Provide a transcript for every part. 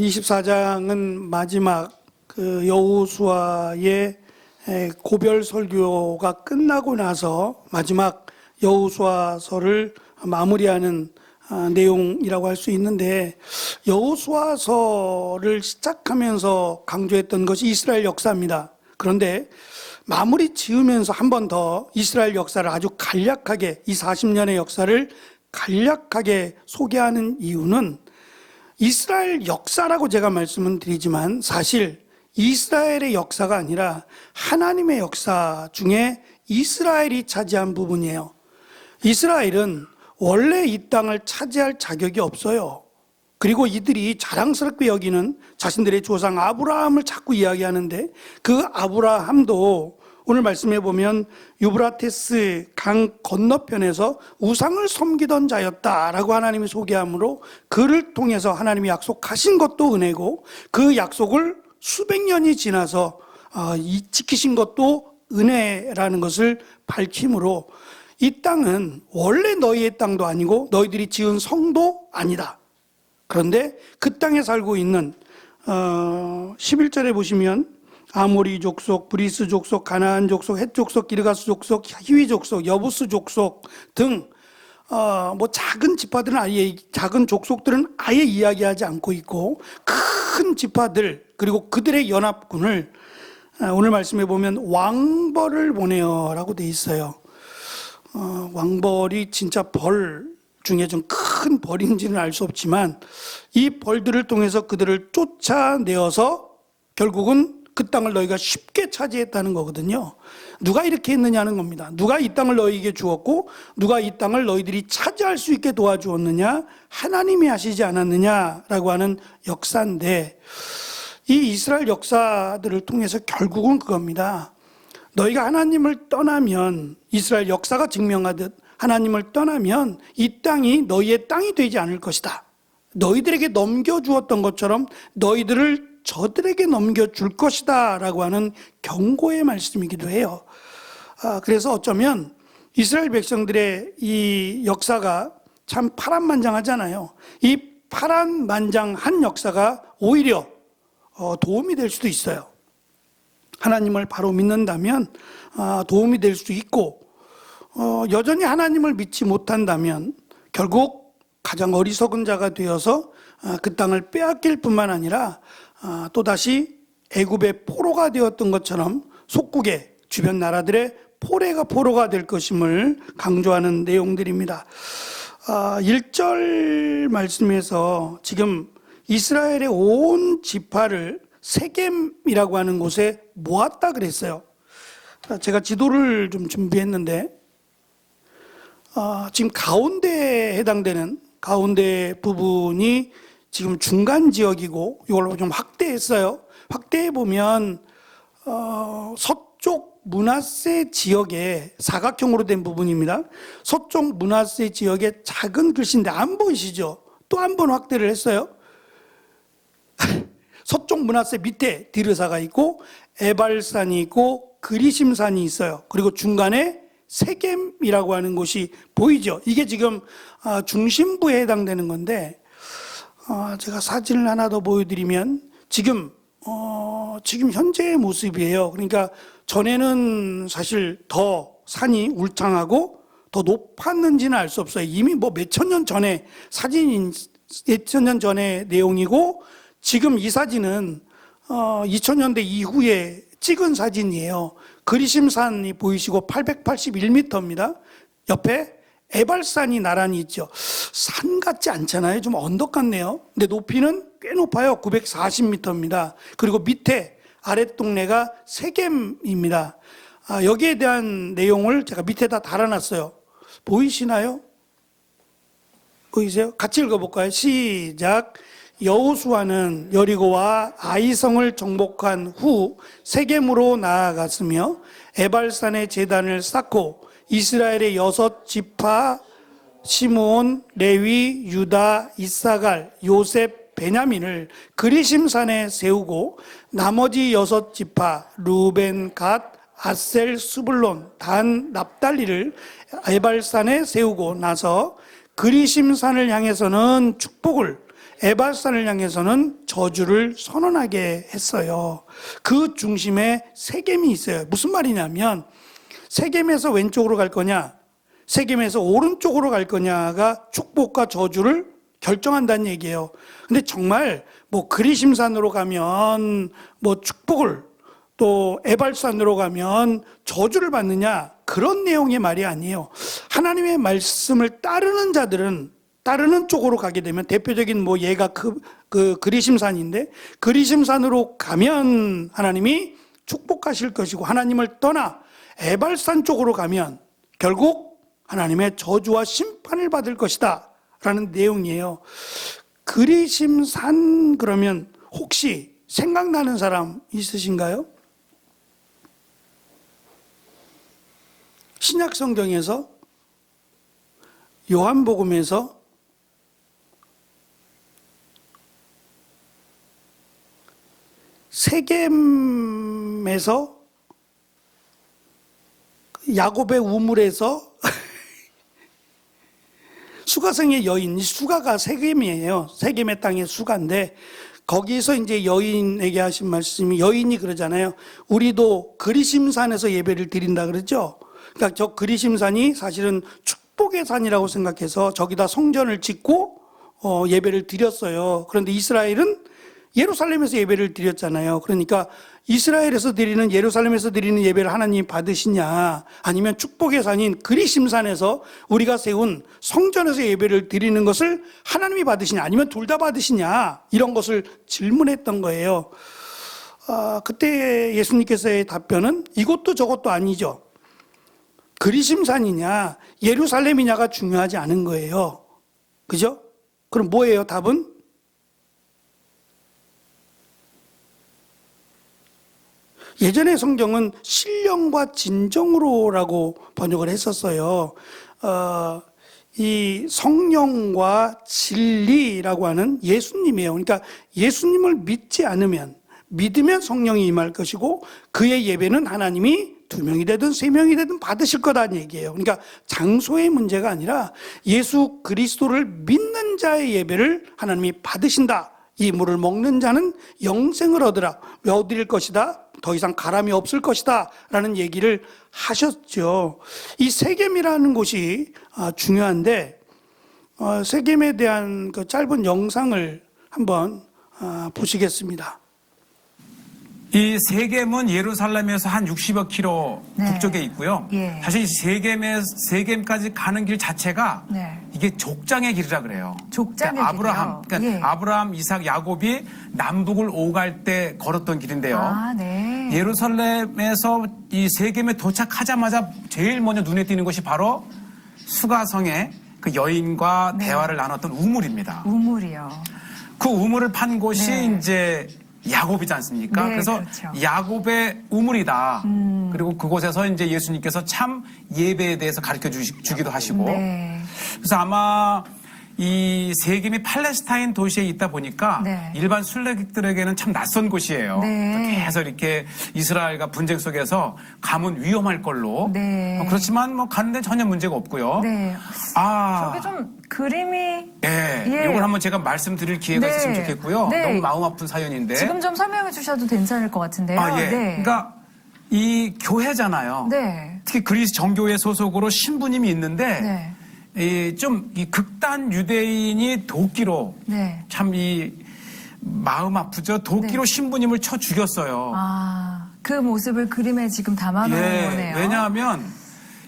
24장은 마지막 그 여호수아의 고별 설교가 끝나고 나서 마지막 여호수아서를 마무리하는 내용이라고 할 수 있는데, 여호수아서를 시작하면서 강조했던 것이 이스라엘 역사입니다. 그런데 마무리 지으면서 한 번 더 이스라엘 역사를 아주 간략하게, 이 40년의 역사를 간략하게 소개하는 이유는, 이스라엘 역사라고 제가 말씀을 드리지만 사실 이스라엘의 역사가 아니라 하나님의 역사 중에 이스라엘이 차지한 부분이에요. 이스라엘은 원래 이 땅을 차지할 자격이 없어요. 그리고 이들이 자랑스럽게 여기는 자신들의 조상 아브라함을 자꾸 이야기하는데, 그 아브라함도 오늘 말씀해 보면 유브라테스 강 건너편에서 우상을 섬기던 자였다라고 하나님이 소개하므로, 그를 통해서 하나님이 약속하신 것도 은혜고 그 약속을 수백 년이 지나서 지키신 것도 은혜라는 것을 밝힘으로, 이 땅은 원래 너희의 땅도 아니고 너희들이 지은 성도 아니다. 그런데 그 땅에 살고 있는 11절에 보시면 아모리 족속, 브리스 족속, 가나안 족속, 헷 족속, 기르가스 족속, 히위 족속, 여부스 족속 등 작은 지파들은 아예, 작은 족속들은 아예 이야기하지 않고 있고, 큰 지파들 그리고 그들의 연합군을 오늘 말씀해 보면 왕벌을 보내어라고 돼 있어요. 왕벌이 진짜 벌 중에 좀 큰 벌인지는 알 수 없지만, 이 벌들을 통해서 그들을 쫓아내어서 결국은 그 땅을 너희가 쉽게 차지했다는 거거든요. 누가 이렇게 했느냐는 겁니다. 누가 이 땅을 너희에게 주었고 누가 이 땅을 너희들이 차지할 수 있게 도와주었느냐? 하나님이 하시지 않았느냐라고 하는 역사인데, 이 이스라엘 역사들을 통해서 결국은 그겁니다. 너희가 하나님을 떠나면, 이스라엘 역사가 증명하듯 하나님을 떠나면 이 땅이 너희의 땅이 되지 않을 것이다. 너희들에게 넘겨주었던 것처럼 너희들을 저들에게 넘겨줄 것이다 라고 하는 경고의 말씀이기도 해요. 그래서 어쩌면 이스라엘 백성들의 이 역사가 참 파란만장하잖아요. 이 파란만장한 역사가 오히려 도움이 될 수도 있어요. 하나님을 바로 믿는다면 도움이 될 수도 있고, 여전히 하나님을 믿지 못한다면 결국 가장 어리석은 자가 되어서 그 땅을 빼앗길 뿐만 아니라 또다시 애굽의 포로가 되었던 것처럼 속국의 주변 나라들의 포로가 될 것임을 강조하는 내용들입니다. 1절 말씀에서 지금 이스라엘의 온 지파를 세겜이라고 하는 곳에 모았다 그랬어요. 제가 지도를 좀 준비했는데, 지금 가운데에 해당되는 가운데 부분이 지금 중간 지역이고, 이걸로 좀 확대했어요. 확대해 보면 서쪽 므낫세 지역의 사각형으로 된 부분입니다. 서쪽 므낫세 지역의 작은 글씨인데 안 보이시죠? 또 한 번 확대를 했어요. 서쪽 므낫세 밑에 디르사가 있고 에발산이 있고 그리심산이 있어요. 그리고 중간에 세겜이라고 하는 곳이 보이죠? 이게 지금 중심부에 해당되는 건데, 제가 사진을 하나 더 보여드리면 지금 현재의 모습이에요. 그러니까 전에는 사실 더 산이 울창하고 더 높았는지는 알 수 없어요. 이미 몇천 년 전에 사진인, 몇천 년 전의 내용이고, 지금 이 사진은 2000년대 이후에 찍은 사진이에요. 그리심산이 보이시고 881m입니다. 옆에 에발산이 나란히 있죠. 산 같지 않잖아요. 좀 언덕 같네요. 근데 높이는 꽤 높아요. 940m입니다. 그리고 밑에 아랫동네가 세겜입니다. 여기에 대한 내용을 제가 밑에다 달아놨어요. 보이시나요? 보이세요? 같이 읽어볼까요? 시작. 여호수아는 여리고와 아이성을 정복한 후 세겜으로 나아갔으며 에발산의 제단을 쌓고 이스라엘의 6지파 시므온, 레위, 유다, 이사갈, 요셉, 베냐민을 그리심산에 세우고 나머지 6지파 루벤, 갓, 아셀, 스불론, 단, 납달리를 에발산에 세우고 나서 그리심산을 향해서는 축복을, 에발산을 향해서는 저주를 선언하게 했어요. 그 중심에 세겜이 있어요. 무슨 말이냐면 세겜에서 왼쪽으로 갈 거냐, 세겜에서 오른쪽으로 갈 거냐가 축복과 저주를 결정한다는 얘기예요. 근데 정말 뭐 그리심산으로 가면 뭐 축복을, 또 에발산으로 가면 저주를 받느냐, 그런 내용의 말이 아니에요. 하나님의 말씀을 따르는 자들은 따르는 쪽으로 가게 되면, 대표적인 뭐 예가 그 그리심산인데, 그리심산으로 가면 하나님이 축복하실 것이고, 하나님을 떠나 에발산 쪽으로 가면 결국 하나님의 저주와 심판을 받을 것이다 라는 내용이에요. 그리심산 그러면 혹시 생각나는 사람 있으신가요? 신약 성경에서, 요한복음에서 세겜에서, 야곱의 우물에서 수가성의 여인, 수가가 세겜이에요. 세겜의 땅의 수가인데, 거기서 이제 여인에게 하신 말씀이, 여인이 그러잖아요. 우리도 그리심산에서 예배를 드린다 그러죠. 그러니까 저 그리심산이 사실은 축복의 산이라고 생각해서 저기다 성전을 짓고 예배를 드렸어요. 그런데 이스라엘은 예루살렘에서 예배를 드렸잖아요. 그러니까 이스라엘에서 드리는, 예루살렘에서 드리는 예배를 하나님이 받으시냐, 아니면 축복의 산인 그리심산에서 우리가 세운 성전에서 예배를 드리는 것을 하나님이 받으시냐, 아니면 둘 다 받으시냐, 이런 것을 질문했던 거예요. 그때 예수님께서의 답변은 이것도 저것도 아니죠. 그리심산이냐 예루살렘이냐가 중요하지 않은 거예요. 그죠? 그럼 뭐예요? 답은? 예전에 성경은 신령과 진정으로라고 번역을 했었어요. 이 성령과 진리라고 하는 예수님이에요. 그러니까 예수님을 믿지 않으면, 믿으면 성령이 임할 것이고, 그의 예배는 하나님이 2명이 되든 3명이 되든 받으실 거다는 얘기예요. 그러니까 장소의 문제가 아니라 예수 그리스도를 믿는 자의 예배를 하나님이 받으신다. 이 물을 먹는 자는 영생을 얻을 것이다. 더 이상 가람이 없을 것이다 라는 얘기를 하셨죠. 이 세겜이라는 곳이 중요한데, 세겜에 대한 그 짧은 영상을 한번 보시겠습니다. 이 세겜은 예루살렘에서 한 60여 킬로 네. 북쪽에 있고요. 예. 사실 이 세겜까지 가는 길 자체가 네. 이게 족장의 길이라 그래요. 족장의 길이요? 예. 아브라함, 이삭, 야곱이 남북을 오갈 때 걸었던 길인데요. 아, 네. 예루살렘에서 이 세겜에 도착하자마자 제일 먼저 눈에 띄는 것이 바로 수가성의 그 여인과 네. 대화를 나눴던 우물입니다. 우물이요. 그 우물을 판 곳이 네. 이제 야곱이지 않습니까? 네, 그래서 그렇죠. 야곱의 우물이다. 그리고 그곳에서 이제 예수님께서 참 예배에 대해서 가르쳐 주기도 하시고. 네. 그래서 아마 이 세겜이 팔레스타인 도시에 있다 보니까 네. 일반 순례객들에게는 참 낯선 곳이에요. 네. 계속 이렇게 이스라엘과 분쟁 속에서 가면 위험할 걸로. 네. 그렇지만 뭐 가는 데는 전혀 문제가 없고요. 네. 아. 저게 좀 그림이. 예. 예. 이걸 한번 제가 말씀드릴 기회가 네. 있으면 좋겠고요. 네. 너무 마음 아픈 사연인데. 지금 좀 설명해 주셔도 괜찮을 것 같은데요. 아, 예. 네. 그러니까 이 교회잖아요. 네. 특히 그리스 정교회 소속으로 신부님이 있는데 네. 이 극단 유대인이 도끼로 네. 참 이 마음 아프죠. 도끼로 신부님을 쳐 죽였어요. 아, 그 모습을 그림에 지금 담아놓은 거네요. 왜냐하면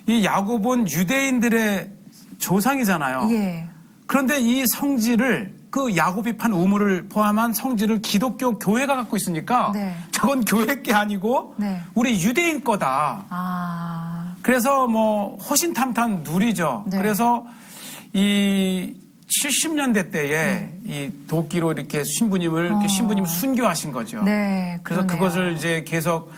이 야곱은 유대인들의 조상이잖아요. 예. 그런데 이 성지를, 그 야곱이 판 우물을 포함한 성지를 기독교 교회가 갖고 있으니까 네. 저건 교회 게 아니고 네. 우리 유대인 거다. 아. 그래서 뭐 호신탐탐 누리죠. 네. 그래서 이 70년대 때에 이 도끼로 이렇게 신부님을 순교하신 거죠. 네. 그래서 그러네요. 그것을 이제 계속,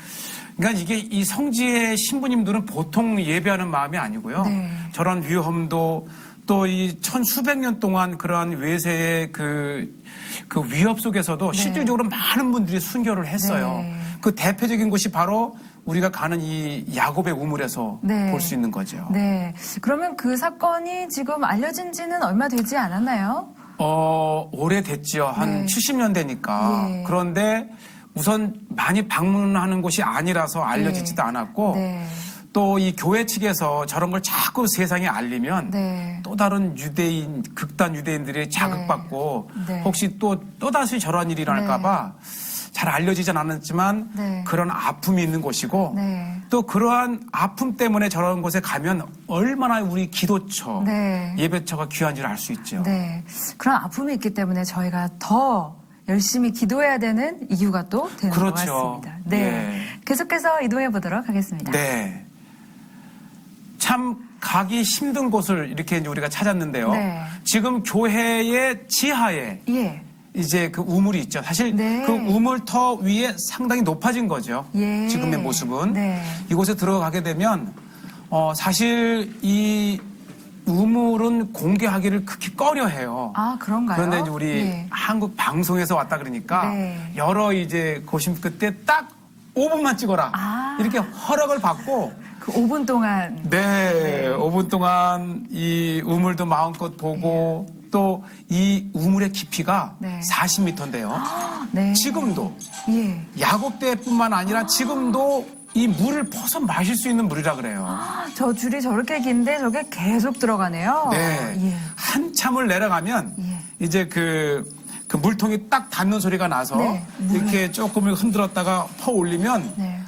그러니까 이게 이 성지의 신부님들은 보통 예배하는 마음이 아니고요. 네. 저런 위험도 또 이 천수백 년 동안 그러한 외세의 그 위협 속에서도 실질적으로 많은 분들이 순교를 했어요. 네. 그 대표적인 곳이 바로 우리가 가는 이 야곱의 우물에서 네. 볼 수 있는 거죠. 네. 그러면 그 사건이 지금 알려진 지는 얼마 되지 않았나요? 오래됐죠. 한 네. 70년 되니까. 예. 그런데 우선 많이 방문하는 곳이 아니라서 알려지지도 않았고 네. 또 이 교회 측에서 저런 걸 자꾸 세상에 알리면 네. 또 다른 유대인, 극단 유대인들이 자극받고 네. 혹시 또다시 저런 일이 일어날까봐 잘 알려지진 않았지만 네. 그런 아픔이 있는 곳이고 네. 또 그러한 아픔 때문에 저런 곳에 가면 얼마나 우리 기도처, 네. 예배처가 귀한지를 알 수 있죠. 네. 그런 아픔이 있기 때문에 저희가 더 열심히 기도해야 되는 이유가 또 되는 그렇죠. 것 같습니다. 네. 예. 계속해서 이동해 보도록 하겠습니다. 네. 참 가기 힘든 곳을 이렇게 이제 우리가 찾았는데요. 네. 지금 교회의 지하에 예. 이제 그 우물이 있죠. 사실 네. 그 우물터 위에 상당히 높아진 거죠. 예. 지금의 모습은. 네. 이곳에 들어가게 되면 사실 이 우물은 공개하기를 극히 꺼려해요. 아, 그런가요? 그런데 이제 우리 예. 한국 방송에서 왔다 그러니까 네. 여러 이제 고심 끝에 딱 5분만 찍어라. 아. 이렇게 허락을 받고 그 5분 동안 네, 5분 동안 이 우물도 마음껏 보고 또 이 우물의 깊이가 네. 40m인데요. 네. 지금도 예. 야곱 때뿐만 아니라 지금도 이 물을 퍼서 마실 수 있는 물이라 그래요. 저 줄이 저렇게 긴데 저게 계속 들어가네요. 네, 예. 한참을 내려가면 예. 이제 그 물통이 딱 닿는 소리가 나서 네, 이렇게 조금 흔들었다가 퍼 올리면 네.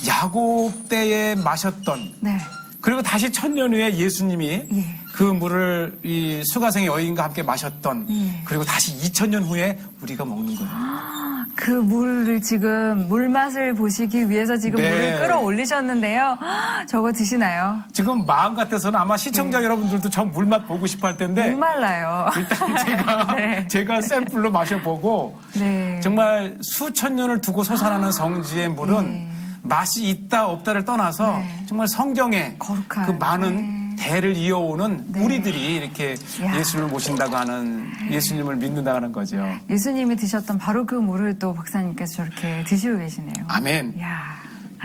야곱 때에 마셨던 네. 그리고 다시 1000년 후에 예수님이 예. 그 물을 이 수가성의 여인과 함께 마셨던 예. 그리고 다시 2000년 후에 우리가 먹는 거예요. 그 물을 지금 물맛을 보시기 위해서 지금 네. 물을 끌어올리셨는데요. 저거 드시나요? 지금 마음 같아서는 아마 시청자 여러분들도 저 물맛 보고 싶어 할 텐데 목말라요. 일단 네. 제가 샘플로 마셔보고 네. 정말 수천 년을 두고 솟아나는 성지의 물은 네. 맛이 있다 없다를 떠나서 네. 정말 성경에 거룩한, 그 많은 대를 이어오는 네. 우리들이 이렇게 야. 예수를 모신다고 하는 예수님을 믿는다고 하는 거죠. 예수님이 드셨던 바로 그 물을 또 박사님께서 저렇게 드시고 계시네요. 아멘. 야.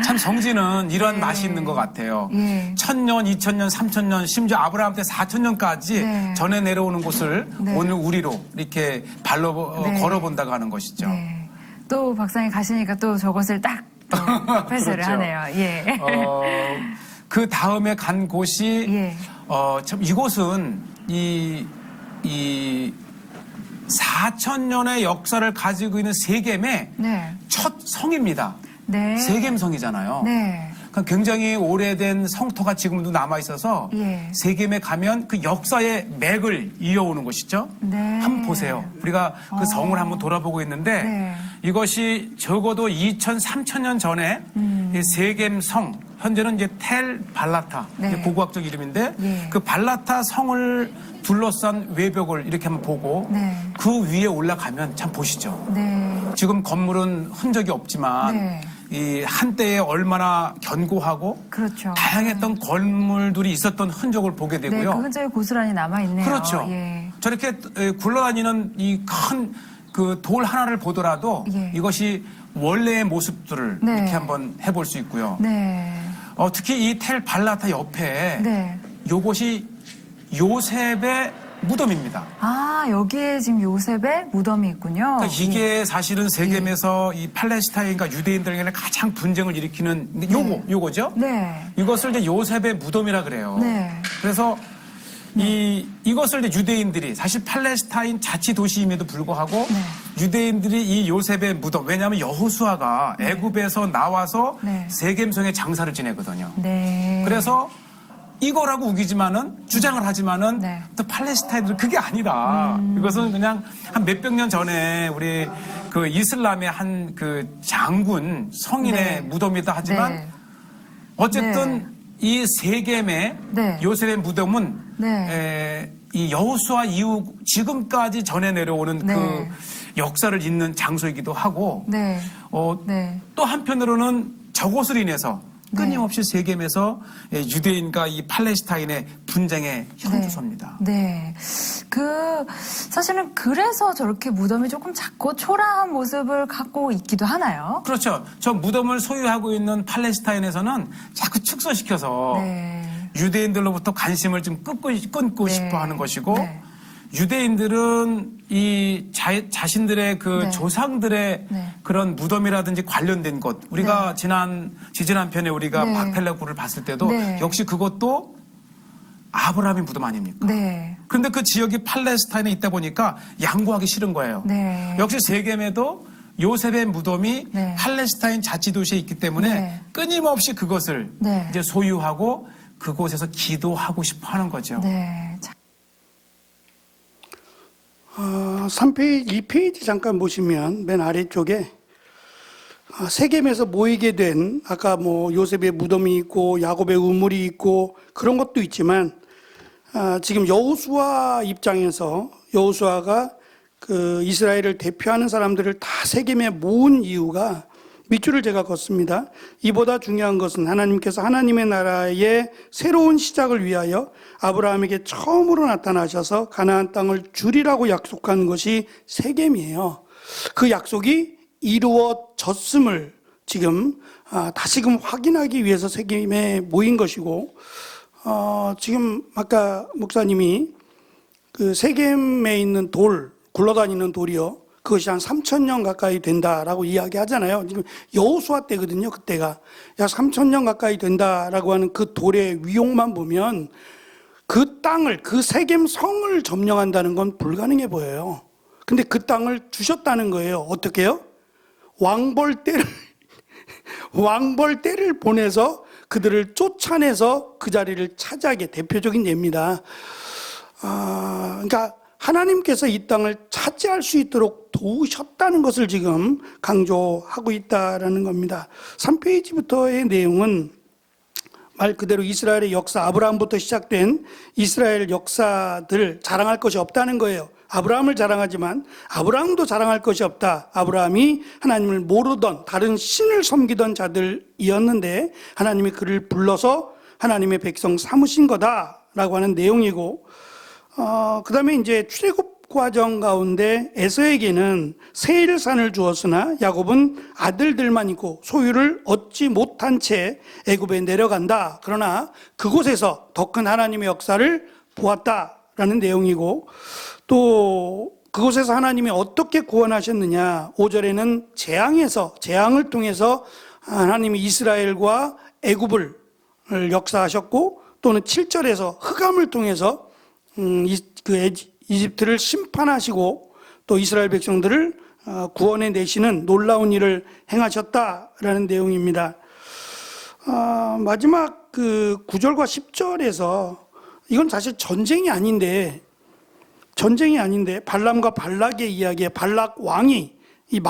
참 성지는 이런 네. 맛이 있는 것 같아요. 예. 1000년, 2000년, 3000년, 심지어 아브라함 때 4000년까지 네. 전해 내려오는 곳을 네. 오늘 우리로 이렇게 발로 네. 걸어본다고 하는 것이죠. 네. 또 박사님 가시니까 또 저것을 딱 또 패스를 그렇죠. 하네요. 예. 그 다음에 간 곳이 예. 참 이곳은 이 4000년의 역사를 가지고 있는 세겜의 네. 첫 성입니다. 네. 세겜성이잖아요. 네. 그러니까 굉장히 오래된 성터가 지금도 남아 있어서 예. 세겜에 가면 그 역사의 맥을 이어오는 곳이죠. 네. 한번 보세요. 우리가 그 성을 한번 돌아보고 있는데 네. 이것이 적어도 2000, 3000년 전에 이 세겜성 현재는 이제 텔 발라타 네. 이제 고고학적 이름인데 예. 그 발라타 성을 둘러싼 외벽을 이렇게 한번 보고 네. 그 위에 올라가면 참 보시죠. 네. 지금 건물은 흔적이 없지만 네. 이 한때에 얼마나 견고하고 그렇죠. 다양했던 건물들이 있었던 흔적을 보게 네, 되고요. 그 흔적이 고스란히 남아 있네요. 그렇죠. 예. 저렇게 굴러다니는 이 큰 그 돌 하나를 보더라도 예. 이것이 원래의 모습들을 네. 이렇게 한번 해볼 수 있고요. 네. 특히 이 텔 발라타 옆에 네. 요것이 요셉의 무덤입니다. 아, 여기에 지금 요셉의 무덤이 있군요. 그러니까 이게 사실은 세겜에서 이 팔레스타인과 유대인들 간에 가장 분쟁을 일으키는 요거죠. 네. 이것을 이제 요셉의 무덤이라 그래요. 네. 그래서 이것을 이제 유대인들이 사실 팔레스타인 자치 도시임에도 불구하고 네. 유대인들이 이 요셉의 무덤 왜냐하면 여호수아가 애굽에서 나와서 네. 세겜성에 장사를 지내거든요. 네. 그래서 이거라고 우기지만은 주장을 하지만은 네. 또 팔레스타인들은 그게 아니다. 이것은 그냥 한 몇백 년 전에 우리 그 이슬람의 한 그 장군 성인의 네. 무덤이다 하지만 네. 어쨌든 이 세겜의 네. 요셉의 무덤은 네. 이 여호수아 이후 지금까지 전해 내려오는 네. 그 역사를 잇는 장소이기도 하고 네. 또 한편으로는 저것으로 인해서 끊임없이 세겜에서 유대인과 이 팔레스타인의 분쟁의 현주소입니다. 네. 사실은 그래서 저렇게 무덤이 조금 작고 초라한 모습을 갖고 있기도 하나요? 그렇죠. 저 무덤을 소유하고 있는 팔레스타인에서는 자꾸 축소시켜서 네. 유대인들로부터 관심을 좀 끊고 네. 싶어 하는 것이고 네. 유대인들은 이 자신들의 그 네. 조상들의 네. 그런 무덤이라든지 관련된 것, 우리가 지지난 편에 우리가 네. 막펠라고를 봤을 때도 네. 역시 그것도 아브라함의 무덤 아닙니까? 네. 그런데 그 지역이 팔레스타인에 있다 보니까 양보하기 싫은 거예요. 네. 역시 세겜에도 요셉의 무덤이 네. 팔레스타인 자치도시에 있기 때문에 네. 끊임없이 그것을 네. 이제 소유하고 그곳에서 기도하고 싶어 하는 거죠. 네. 3페이지, 2페이지 잠깐 보시면 맨 아래쪽에 세겜에서 모이게 된 아까 뭐 요셉의 무덤이 있고 야곱의 우물이 있고 그런 것도 있지만 지금 여호수아 입장에서 여호수아가 그 이스라엘을 대표하는 사람들을 다 세겜에 모은 이유가 밑줄을 제가 걷습니다. 이보다 중요한 것은 하나님께서 하나님의 나라의 새로운 시작을 위하여 아브라함에게 처음으로 나타나셔서 가나안 땅을 주리라고 약속한 것이 세겜이에요. 그 약속이 이루어졌음을 지금 다시금 확인하기 위해서 세겜에 모인 것이고, 지금 아까 목사님이 그 세겜에 있는 돌, 굴러다니는 돌이요, 그것이 한 3,000년 가까이 된다라고 이야기하잖아요. 지금 여호수아 때거든요. 그때가 약 3,000년 가까이 된다라고 하는 그 돌의 위용만 보면 그 땅을, 그 세겜 성을 점령한다는 건 불가능해 보여요. 근데 그 땅을 주셨다는 거예요. 어떻게요? 왕벌떼를 보내서 그들을 쫓아내서 그 자리를 차지하게, 대표적인 예입니다. 그러니까 하나님께서 이 땅을 차지할 수 있도록 도우셨다는 것을 지금 강조하고 있다라는 겁니다. 3페이지부터의 내용은 말 그대로 이스라엘의 역사, 아브라함부터 시작된 이스라엘 역사들 자랑할 것이 없다는 거예요. 아브라함을 자랑하지만 아브라함도 자랑할 것이 없다. 아브라함이 하나님을 모르던 다른 신을 섬기던 자들이었는데 하나님이 그를 불러서 하나님의 백성 삼으신 거다라고 하는 내용이고, 그 다음에 이제 출애굽 과정 가운데 에서에게는 세일산을 주었으나 야곱은 아들들만 있고 소유를 얻지 못한 채 애굽에 내려간다. 그러나 그곳에서 더 큰 하나님의 역사를 보았다라는 내용이고, 또 그곳에서 하나님이 어떻게 구원하셨느냐. 5절에는 재앙을 통해서 하나님이 이스라엘과 애굽을 역사하셨고, 또는 7절에서 흑암을 통해서 이집트를 심판하시고 또 이스라엘 백성들을 구원해 내시는 놀라운 일을 행하셨다라는 내용입니다. 마지막 그 9절과 10절에서 이건 사실 전쟁이 아닌데 발람과 발락의 이야기에 발락 왕이 이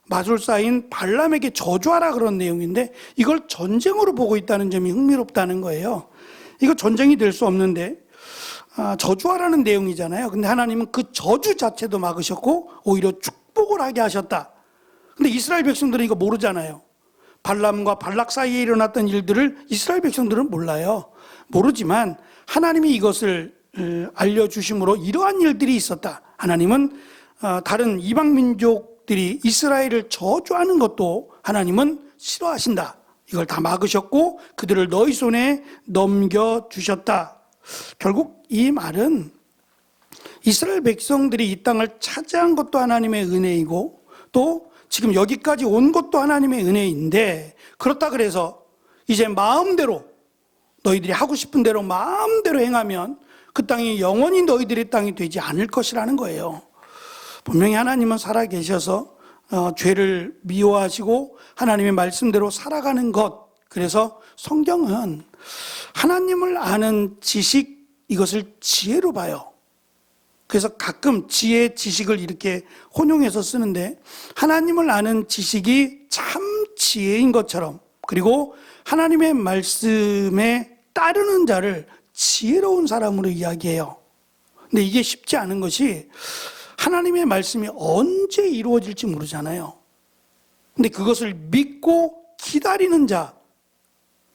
마술사인 발람에게 저주하라 그런 내용인데 이걸 전쟁으로 보고 있다는 점이 흥미롭다는 거예요. 이거 전쟁이 될 수 없는데 저주하라는 내용이잖아요. 근데 하나님은 그 저주 자체도 막으셨고 오히려 축복을 하게 하셨다. 근데 이스라엘 백성들은 이거 모르잖아요. 발람과 발락 사이에 일어났던 일들을 이스라엘 백성들은 몰라요. 모르지만 하나님이 이것을 알려주심으로 이러한 일들이 있었다. 하나님은 다른 이방 민족들이 이스라엘을 저주하는 것도 하나님은 싫어하신다. 이걸 다 막으셨고 그들을 너희 손에 넘겨주셨다. 결국 이 말은 이스라엘 백성들이 이 땅을 차지한 것도 하나님의 은혜이고 또 지금 여기까지 온 것도 하나님의 은혜인데, 그렇다 그래서 이제 마음대로 너희들이 하고 싶은 대로 마음대로 행하면 그 땅이 영원히 너희들의 땅이 되지 않을 것이라는 거예요. 분명히 하나님은 살아계셔서 죄를 미워하시고 하나님의 말씀대로 살아가는 것. 그래서 성경은 하나님을 아는 지식, 이것을 지혜로 봐요. 그래서 가끔 지혜, 지식을 이렇게 혼용해서 쓰는데 하나님을 아는 지식이 참 지혜인 것처럼, 그리고 하나님의 말씀에 따르는 자를 지혜로운 사람으로 이야기해요. 근데 이게 쉽지 않은 것이 하나님의 말씀이 언제 이루어질지 모르잖아요. 근데 그것을 믿고 기다리는 자,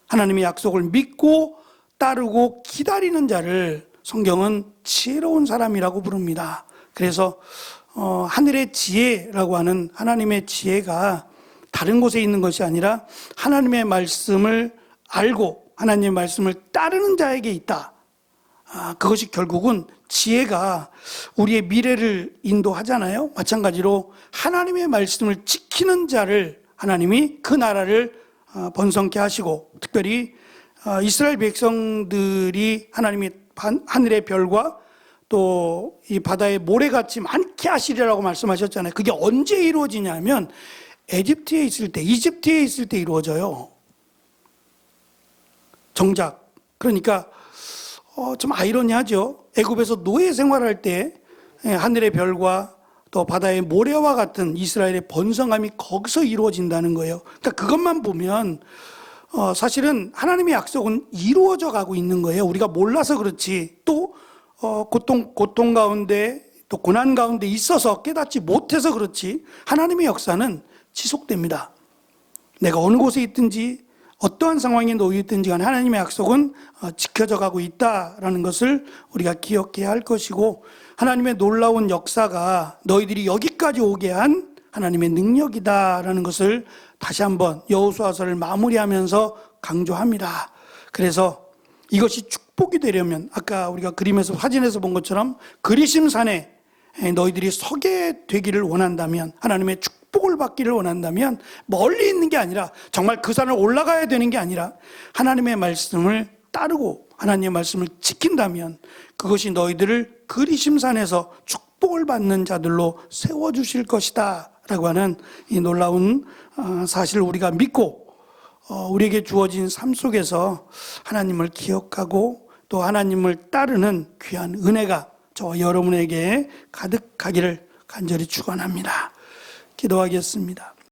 하나님의 약속을 믿고 따르고 기다리는 자를 성경은 지혜로운 사람이라고 부릅니다. 그래서 하늘의 지혜라고 하는 하나님의 지혜가 다른 곳에 있는 것이 아니라 하나님의 말씀을 알고 하나님의 말씀을 따르는 자에게 있다. 그것이 결국은 지혜가 우리의 미래를 인도하잖아요. 마찬가지로 하나님의 말씀을 지키는 자를 하나님이 그 나라를 번성케 하시고, 특별히 이스라엘 백성들이 하나님이 하늘의 별과 또 이 바다의 모래같이 많게 하시리라고 말씀하셨잖아요. 그게 언제 이루어지냐면 이집트에 있을 때 이루어져요. 정작. 그러니까 좀 아이러니하죠. 애굽에서 노예 생활할 때 하늘의 별과 또 바다의 모래와 같은 이스라엘의 번성함이 거기서 이루어진다는 거예요. 그러니까 그것만 보면 사실은 하나님의 약속은 이루어져 가고 있는 거예요. 우리가 몰라서 그렇지, 또 고통 가운데 또 고난 가운데 있어서 깨닫지 못해서 그렇지, 하나님의 역사는 지속됩니다. 내가 어느 곳에 있든지 어떠한 상황에 놓여 있든지 간에 하나님의 약속은 지켜져 가고 있다라는 것을 우리가 기억해야 할 것이고, 하나님의 놀라운 역사가 너희들이 여기까지 오게 한 하나님의 능력이다라는 것을 다시 한번 여호수아서를 마무리하면서 강조합니다. 그래서 이것이 축복이 되려면 아까 우리가 그림에서 사진에서 본 것처럼 그리심산에 너희들이 서게 되기를 원한다면, 하나님의 축복을 받기를 원한다면 멀리 있는 게 아니라 정말 그 산을 올라가야 되는 게 아니라 하나님의 말씀을 따르고 하나님의 말씀을 지킨다면 그것이 너희들을 그리심산에서 축복을 받는 자들로 세워주실 것이다 라고 하는 이 놀라운 사실을 우리가 믿고 우리에게 주어진 삶 속에서 하나님을 기억하고 또 하나님을 따르는 귀한 은혜가 저와 여러분에게 가득하기를 간절히 축원합니다. 기도하겠습니다.